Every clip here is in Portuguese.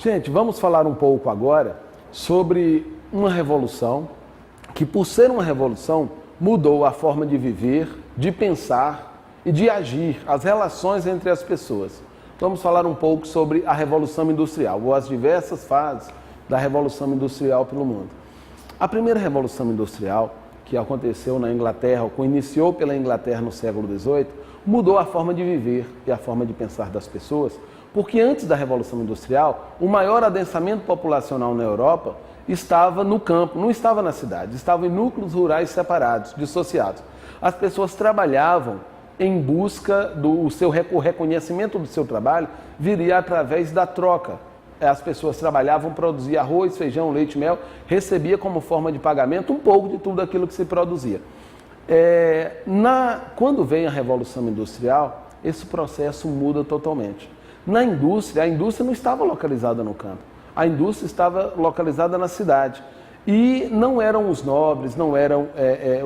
Gente, vamos falar um pouco agora sobre uma revolução que, por ser uma revolução, mudou a forma de viver, de pensar e de agir, as relações entre as pessoas. Vamos falar um pouco sobre a Revolução Industrial, ou as diversas fases da Revolução Industrial pelo mundo. A primeira Revolução Industrial, que aconteceu na Inglaterra, ou que iniciou pela Inglaterra no século XVIII, mudou a forma de viver e a forma de pensar das pessoas, porque antes da Revolução Industrial, o maior adensamento populacional na Europa estava no campo, não estava na cidade, estava em núcleos rurais separados, dissociados. As pessoas trabalhavam em busca do seu reconhecimento do seu trabalho, viria através da troca. As pessoas trabalhavam, produziam arroz, feijão, leite, mel, recebia como forma de pagamento um pouco de tudo aquilo que se produzia. Quando vem a Revolução Industrial, esse processo muda totalmente. Na indústria, a indústria não estava localizada no campo, a indústria estava localizada na cidade. E não eram os nobres, não eram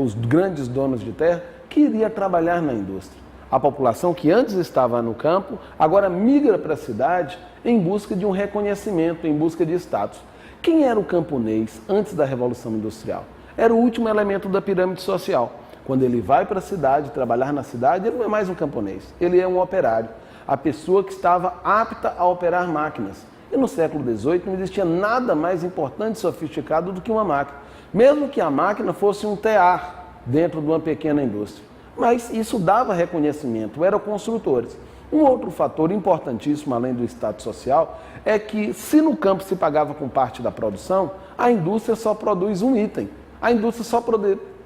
os grandes donos de terra que iriam trabalhar na indústria. A população que antes estava no campo, agora migra para a cidade em busca de um reconhecimento, em busca de status. Quem era o camponês antes da Revolução Industrial? Era o último elemento da pirâmide social. Quando ele vai para a cidade, trabalhar na cidade, ele não é mais um camponês, ele é um operário. A pessoa que estava apta a operar máquinas. E no século XVIII não existia nada mais importante e sofisticado do que uma máquina. Mesmo que a máquina fosse um tear dentro de uma pequena indústria. Mas isso dava reconhecimento, eram construtores. Um outro fator importantíssimo, além do status social, é que se no campo se pagava com parte da produção, a indústria só produz um item. A indústria só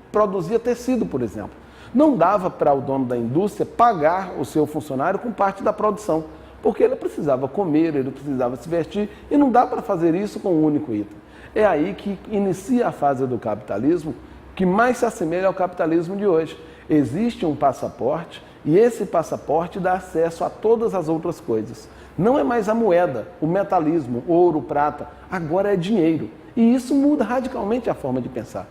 produzia tecido, por exemplo. Não dava para o dono da indústria pagar o seu funcionário com parte da produção, porque ele precisava comer, ele precisava se vestir, e não dá para fazer isso com um único item. É aí que inicia a fase do capitalismo, que mais se assemelha ao capitalismo de hoje. Existe um passaporte, e esse passaporte dá acesso a todas as outras coisas. Não é mais a moeda, o metalismo, ouro, prata, agora é dinheiro. E isso muda radicalmente a forma de pensar.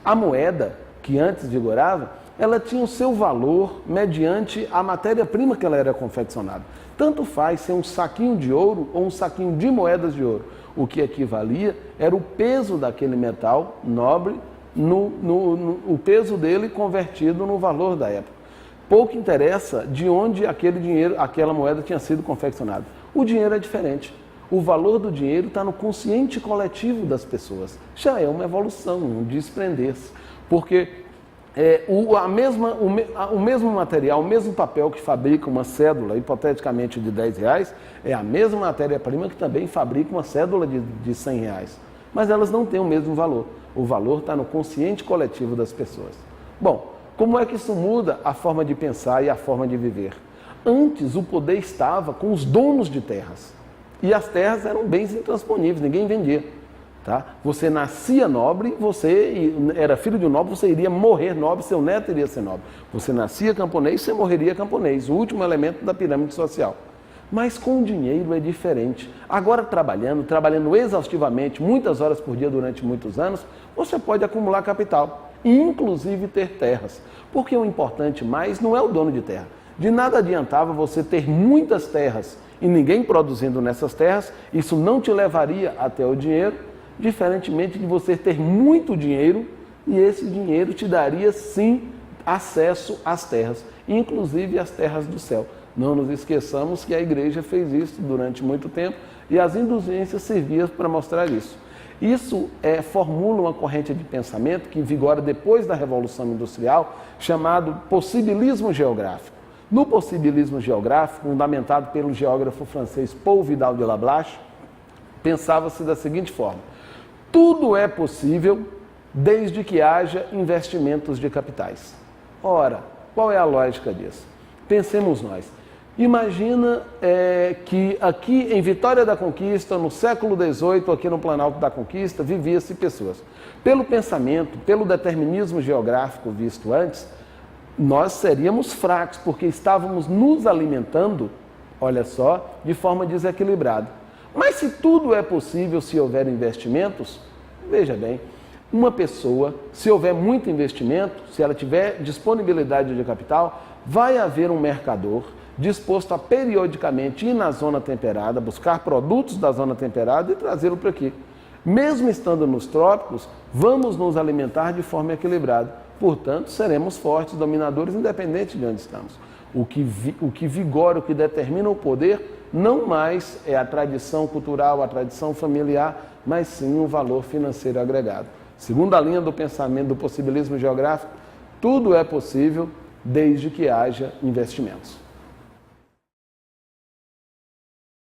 A moeda, que antes vigorava, ela tinha o seu valor mediante a matéria-prima que ela era confeccionada. Tanto faz ser um saquinho de ouro ou um saquinho de moedas de ouro. O que equivalia era o peso daquele metal nobre, o peso dele convertido no valor da época. Pouco interessa de onde aquele dinheiro, aquela moeda tinha sido confeccionada. O dinheiro é diferente. O valor do dinheiro está no consciente coletivo das pessoas. Já é uma evolução, um desprender-se. Porque o mesmo material, o mesmo papel que fabrica uma cédula, hipoteticamente de R$10, é a mesma matéria-prima que também fabrica uma cédula de R$100. Mas elas não têm o mesmo valor. O valor está no consciente coletivo das pessoas. Bom, como é que isso muda a forma de pensar e a forma de viver? Antes, o poder estava com os donos de terras. E as terras eram bens intransponíveis, ninguém vendia. Tá? Você nascia nobre, você era filho de um nobre, você iria morrer nobre, seu neto iria ser nobre. Você nascia camponês, você morreria camponês, o último elemento da pirâmide social. Mas com o dinheiro é diferente. Agora trabalhando exaustivamente, muitas horas por dia durante muitos anos, você pode acumular capital, e inclusive ter terras. Porque o importante mais não é o dono de terra. De nada adiantava você ter muitas terras e ninguém produzindo nessas terras, isso não te levaria até o dinheiro, diferentemente de você ter muito dinheiro, e esse dinheiro te daria sim acesso às terras, inclusive às terras do céu. Não nos esqueçamos que a igreja fez isso durante muito tempo e as indulgências serviam para mostrar isso. Isso formula uma corrente de pensamento que vigora depois da Revolução Industrial, chamado possibilismo geográfico. No possibilismo geográfico, fundamentado pelo geógrafo francês Paul Vidal de Lablache, pensava-se da seguinte forma: tudo é possível desde que haja investimentos de capitais. Ora, qual é a lógica disso? Pensemos nós. Imagina que aqui em Vitória da Conquista, no século XVIII, aqui no Planalto da Conquista, vivia-se pessoas. Pelo pensamento, pelo determinismo geográfico visto antes, nós seríamos fracos, porque estávamos nos alimentando, olha só, de forma desequilibrada. Mas se tudo é possível se houver investimentos, veja bem, uma pessoa, se houver muito investimento, se ela tiver disponibilidade de capital, vai haver um mercador disposto a periodicamente ir na zona temperada, buscar produtos da zona temperada e trazê-lo para aqui. Mesmo estando nos trópicos, vamos nos alimentar de forma equilibrada. Portanto, seremos fortes, dominadores, independente de onde estamos. O que vigora, o que determina o poder, não mais é a tradição cultural, a tradição familiar, mas sim um valor financeiro agregado. Segundo a linha do pensamento do possibilismo geográfico, tudo é possível desde que haja investimentos.